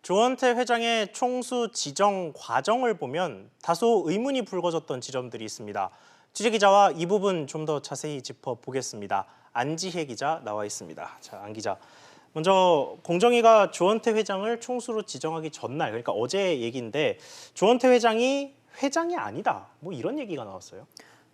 조원태 회장의 총수 지정 과정을 보면 다소 의문이 불거졌던 지점들이 있습니다. 취재기자와 이 부분 좀 더 자세히 짚어보겠습니다. 안지혜 기자 나와 있습니다. 자, 안 기자. 먼저 공정위가 조원태 회장을 총수로 지정하기 전날, 그러니까 어제 얘기인데 조원태 회장이 회장이 아니다. 뭐 이런 얘기가 나왔어요.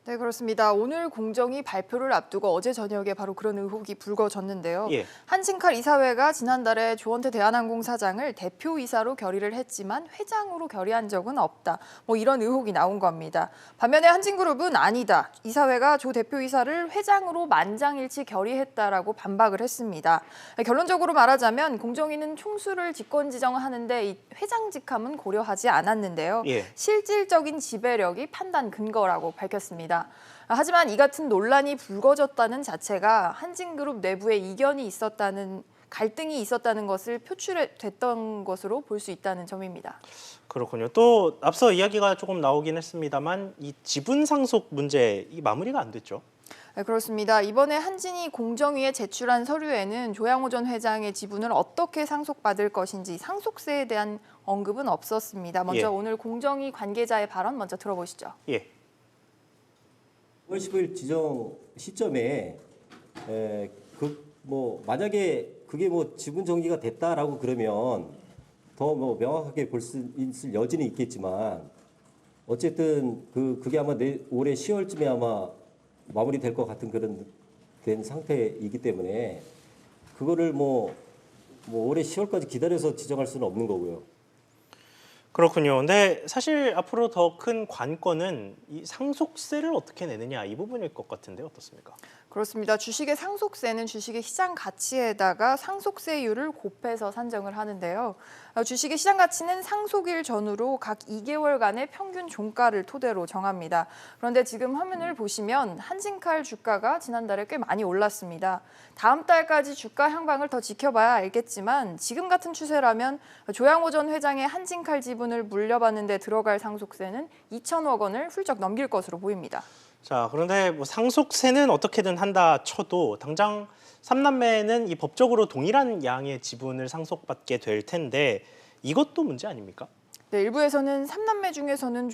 네, 그렇습니다. 오늘 공정위 발표를 앞두고 어제 저녁에 바로 그런 의혹이 불거졌는데요. 예. 한진칼 이사회가 지난달에 조원태 대한항공 사장을 대표이사로 결의를 했지만 회장으로 결의한 적은 없다. 뭐 이런 의혹이 나온 겁니다. 반면에 한진그룹은 아니다. 이사회가 조 대표이사를 회장으로 만장일치 결의했다라고 반박을 했습니다. 결론적으로 말하자면 공정위는 총수를 직권 지정하는데 이 회장 직함은 고려하지 않았는데요. 예. 실질적인 지배력이 판단 근거라고 밝혔습니다. 하지만 이 같은 논란이 불거졌다는 자체가 한진그룹 내부에 이견이 갈등이 있었다는 것을 표출됐던 것으로 볼 수 있다는 점입니다. 그렇군요. 또 앞서 이야기가 조금 나오긴 했습니다만 이 지분 상속 문제 이 마무리가 안 됐죠. 네, 그렇습니다. 이번에 한진이 공정위에 제출한 서류에는 조양호 전 회장의 지분을 어떻게 상속받을 것인지 상속세에 대한 언급은 없었습니다. 먼저 오늘 공정위 관계자의 발언 먼저 들어보시죠. 예. 5월 15일 지정 시점에 만약에 그게 지분 정리가 됐다라고 그러면 더 명확하게 볼 수 있을 여지는 있겠지만 어쨌든 그게 아마 올해 10월쯤에 아마 마무리될 것 같은 그런 된 상태이기 때문에 그거를 올해 10월까지 기다려서 지정할 수는 없는 거고요. 그렇군요. 근데 사실 앞으로 더 큰 관건은 이 상속세를 어떻게 내느냐 이 부분일 것 같은데 어떻습니까? 그렇습니다. 주식의 상속세는 주식의 시장 가치에다가 상속세율을 곱해서 산정을 하는데요. 주식의 시장 가치는 상속일 전후로 각 2개월간의 평균 종가를 토대로 정합니다. 그런데 지금 화면을 보시면 한진칼 주가가 지난달에 꽤 많이 올랐습니다. 다음 달까지 주가 향방을 더 지켜봐야 알겠지만 지금 같은 추세라면 조양호 전 회장의 한진칼 지분을 물려받는 데 들어갈 상속세는 2천억 원을 훌쩍 넘길 것으로 보입니다. 자, 그런데 상속세는 어떻게든 한다 쳐도 당장 3남매는 이 법적으로 동일한 양의 지분을 상속받게 될 텐데 이것도 문제 아닙니까? 네, 일부에서는 3남매 중에서는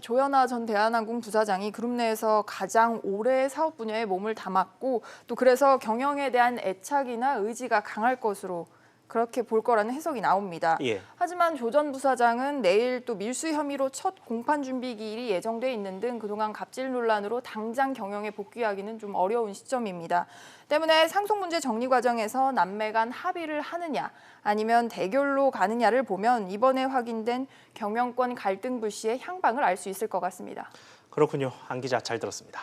조현아 전 대한항공 부사장이 그룹 내에서 가장 오래 사업 분야에 몸을 담았고 또 그래서 경영에 대한 애착이나 의지가 강할 것으로 그렇게 볼 거라는 해석이 나옵니다. 예. 하지만 조 전 부사장은 내일 또 밀수 혐의로 첫 공판 준비 기일이 예정돼 있는 등 그동안 갑질 논란으로 당장 경영에 복귀하기는 좀 어려운 시점입니다. 때문에 상속 문제 정리 과정에서 남매 간 합의를 하느냐 아니면 대결로 가느냐를 보면 이번에 확인된 경영권 갈등 불씨의 향방을 알 수 있을 것 같습니다. 그렇군요. 안 기자 잘 들었습니다.